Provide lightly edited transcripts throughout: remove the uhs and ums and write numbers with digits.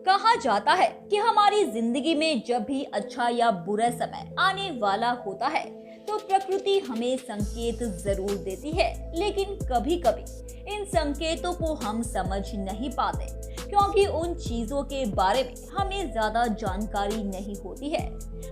कहा जाता है कि हमारी जिंदगी में जब भी अच्छा या बुरा समय आने वाला होता है तो प्रकृति हमें संकेत जरूर देती है, लेकिन कभी कभी इन संकेतों को हम समझ नहीं पाते क्योंकि उन चीजों के बारे में हमें ज्यादा जानकारी नहीं होती है।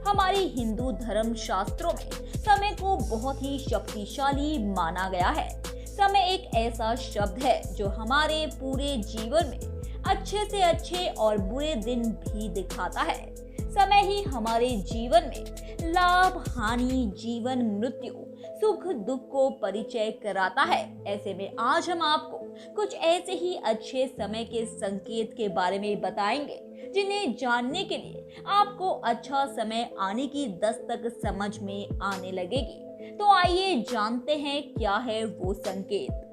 हमारी हिंदू धर्म शास्त्रों में समय को बहुत ही शक्तिशाली माना गया है। समय एक ऐसा शब्द है जो हमारे पूरे जीवन में अच्छे से अच्छे और बुरे दिन भी दिखाता है। समय ही हमारे जीवन में लाभ, हानि, जीवन, मृत्यु, सुख दुख को परिचय कराता है। ऐसे में आज हम आपको कुछ ऐसे ही अच्छे समय के संकेत के बारे में बताएंगे जिन्हें जानने के लिए आपको अच्छा समय आने की दस्तक समझ में आने लगेगी। तो आइए जानते हैं क्या है वो संकेत।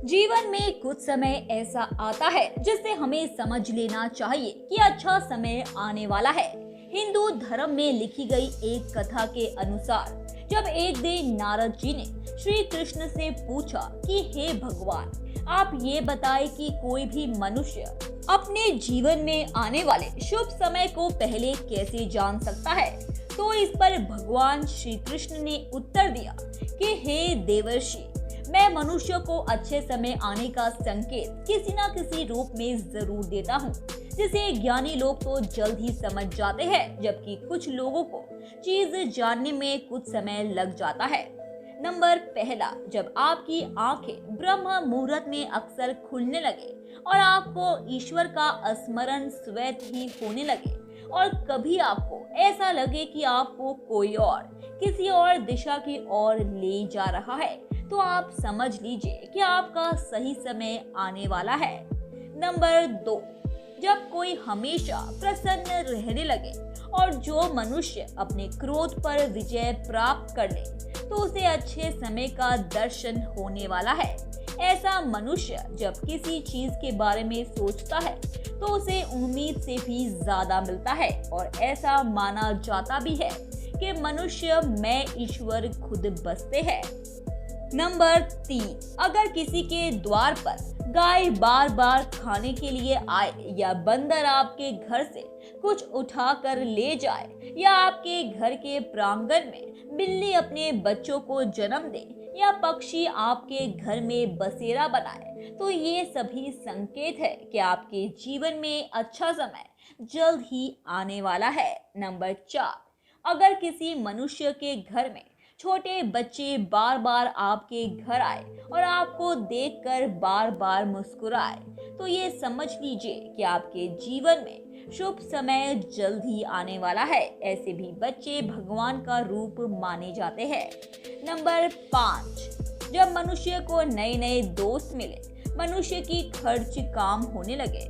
जीवन में कुछ समय ऐसा आता है जिससे हमें समझ लेना चाहिए कि अच्छा समय आने वाला है। हिंदू धर्म में लिखी गई एक कथा के अनुसार जब एक दिन नारद जी ने श्री कृष्ण से पूछा कि हे भगवान, आप ये बताएं कि कोई भी मनुष्य अपने जीवन में आने वाले शुभ समय को पहले कैसे जान सकता है, तो इस पर भगवान श्री कृष्ण ने उत्तर दिया कि हे देवर्षि, मैं मनुष्य को अच्छे समय आने का संकेत किसी न किसी रूप में जरूर देता हूँ, जिसे ज्ञानी लोग तो जल्द ही समझ जाते हैं, जबकि कुछ लोगों को चीज जानने में कुछ समय लग जाता है। नंबर पहला, जब आपकी आंखें ब्रह्म मुहूर्त में अक्सर खुलने लगे और आपको ईश्वर का स्मरण स्वतः ही होने लगे और कभी आपको ऐसा लगे कि आपको कोई और किसी और दिशा की ओर ले जा रहा है, तो आप समझ लीजिए कि आपका सही समय आने वाला है। नंबर 2, जब कोई हमेशा प्रसन्न रहने लगे और जो मनुष्य अपने क्रोध पर विजय प्राप्त कर ले तो उसे अच्छे समय का दर्शन होने वाला है। ऐसा मनुष्य जब किसी चीज के बारे में सोचता है तो उसे उम्मीद से भी ज्यादा मिलता है और ऐसा माना जाता भी है कि मनुष्य में ईश्वर खुद बसते हैं। नंबर 3, अगर किसी के द्वार पर गाय बार बार खाने के लिए आए या बंदर आपके घर से कुछ उठा कर ले जाए या आपके घर के प्रांगण में बिल्ली अपने बच्चों को जन्म दे या पक्षी आपके घर में बसेरा बनाए, तो ये सभी संकेत है कि आपके जीवन में अच्छा समय जल्द ही आने वाला है। नंबर 4, अगर किसी मनुष्य के घर में छोटे बच्चे बार बार आपके घर आए और आपको देखकर बार बार मुस्कुराए, तो ये समझ लीजिए कि आपके जीवन में शुभ समय जल्द ही आने वाला है। ऐसे भी बच्चे भगवान का रूप माने जाते हैं। नंबर 5, जब मनुष्य को नए नए दोस्त मिले, मनुष्य की खर्च काम होने लगे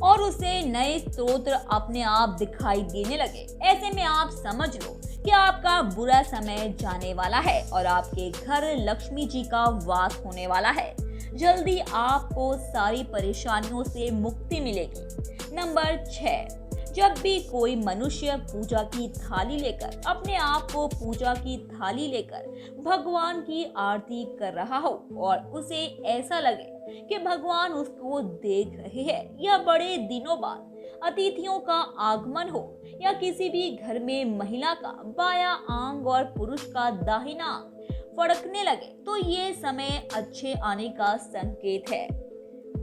और उसे नए स्रोत अपने आप दिखाई देने लगे, ऐसे में आप समझ लो कि आपका बुरा समय जाने वाला है और आपके घर लक्ष्मी जी का वास होने वाला है। जल्दी आपको सारी परेशानियों से मुक्ति मिलेगी। नंबर 6, जब भी कोई मनुष्य पूजा की थाली लेकर अपने आप को पूजा की थाली लेकर भगवान की आरती कर रहा हो और उसे ऐसा लगे कि भगवान उसको देख रहे हैं या बड़े दिनों बाद अतिथियों का आगमन हो या किसी भी घर में महिला का बायां आंग और पुरुष का दाहिना आंग फड़कने लगे, तो ये समय अच्छे आने का संकेत है।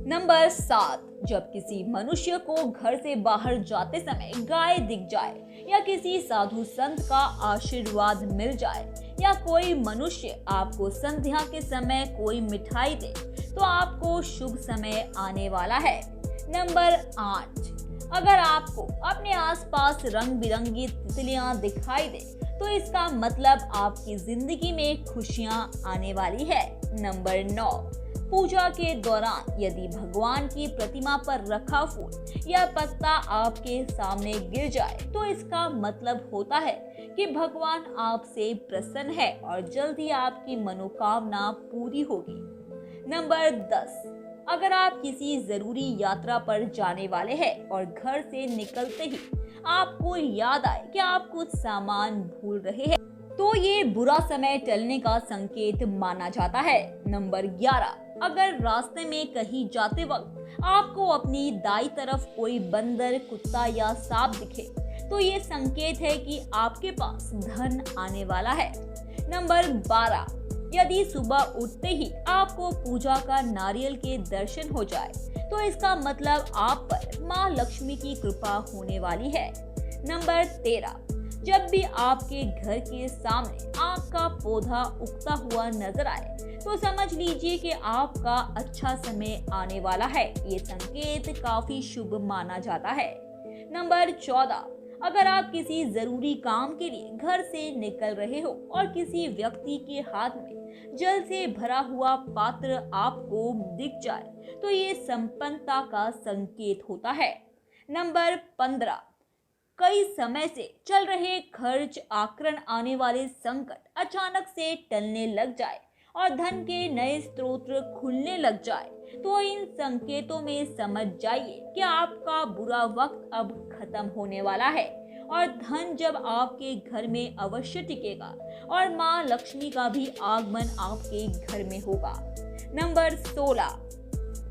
नंबर 7, जब किसी मनुष्य को घर से बाहर जाते समय गाय दिख जाए या किसी साधु संत का आशीर्वाद मिल जाए या कोई मनुष्य आपको संध्या के समय कोई मिठाई दे, तो आपको शुभ समय आने वाला है। नंबर 8, अगर आपको अपने आसपास रंग बिरंगी तितलियां दिखाई दे तो इसका मतलब आपकी जिंदगी में खुशियां आने वाली है। नंबर 9, पूजा के दौरान यदि भगवान की प्रतिमा पर रखा फूल या पत्ता आपके सामने गिर जाए तो इसका मतलब होता है कि भगवान आपसे प्रसन्न है और जल्द ही आपकी मनोकामना पूरी होगी। नंबर 10, अगर आप किसी जरूरी यात्रा पर जाने वाले हैं और घर से निकलते ही आपको याद आए कि आप कुछ सामान भूल रहे हैं, तो ये बुरा समय टलने का संकेत माना जाता है। नंबर 11, अगर रास्ते में कहीं जाते वक्त आपको अपनी दाईं तरफ कोई बंदर, कुत्ता या सांप दिखे तो ये संकेत है कि आपके पास धन आने वाला है। नंबर 12, यदि सुबह उठते ही आपको पूजा का नारियल के दर्शन हो जाए तो इसका मतलब आप पर माँ लक्ष्मी की कृपा होने वाली है। नंबर 13, जब भी आपके घर के सामने आम का पौधा उगता हुआ नजर आए तो समझ लीजिए कि आपका अच्छा समय आने वाला है। ये संकेत काफी शुभ माना जाता है। नंबर 14, अगर आप किसी जरूरी काम के लिए घर से निकल रहे हो और किसी व्यक्ति के हाथ में जल से भरा हुआ पात्र आपको दिख जाए तो ये संपन्नता का संकेत होता है। नंबर 15, कई समय से चल रहे खर्च, आकरण, आने वाले संकट अचानक से टलने लग जाए और धन के नए स्रोत खुलने लग जाए तो इन संकेतों में समझ जाइए कि आपका बुरा वक्त अब खत्म होने वाला है और धन जब आपके घर में अवश्य टिकेगा और माँ लक्ष्मी का भी आगमन आपके घर में होगा। नंबर 16,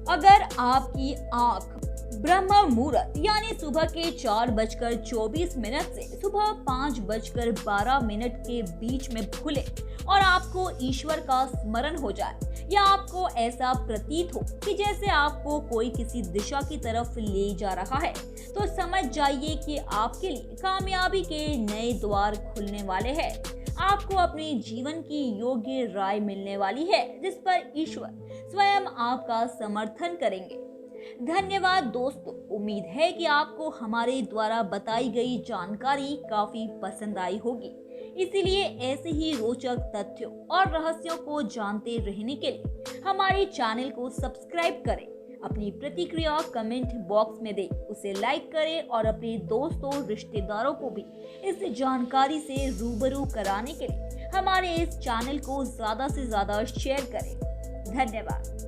अगर आपकी आंख ब्रह्म मुहूर्त यानी सुबह के 4:24 से सुबह 5:12 के बीच में खुले और आपको ईश्वर का स्मरण हो जाए या आपको ऐसा प्रतीत हो कि जैसे आपको कोई किसी दिशा की तरफ ले जा रहा है तो समझ जाइए कि आपके लिए कामयाबी के नए द्वार खुलने वाले हैं। आपको अपने जीवन की योग्य राय मिलने वाली है जिस पर ईश्वर स्वयं आपका समर्थन करेंगे। धन्यवाद दोस्तों, उम्मीद है कि आपको हमारे द्वारा बताई गई जानकारी काफी पसंद आई होगी। इसीलिए ऐसे ही रोचक तथ्यों और रहस्यों को जानते रहने के लिए हमारे चैनल को सब्सक्राइब करें। अपनी प्रतिक्रिया कमेंट बॉक्स में दें, उसे लाइक करें और अपने दोस्तों, रिश्तेदारों को भी इस जानकारी से रूबरू कराने के लिए हमारे इस चैनल को ज्यादा से ज्यादा शेयर करें। धन्यवाद।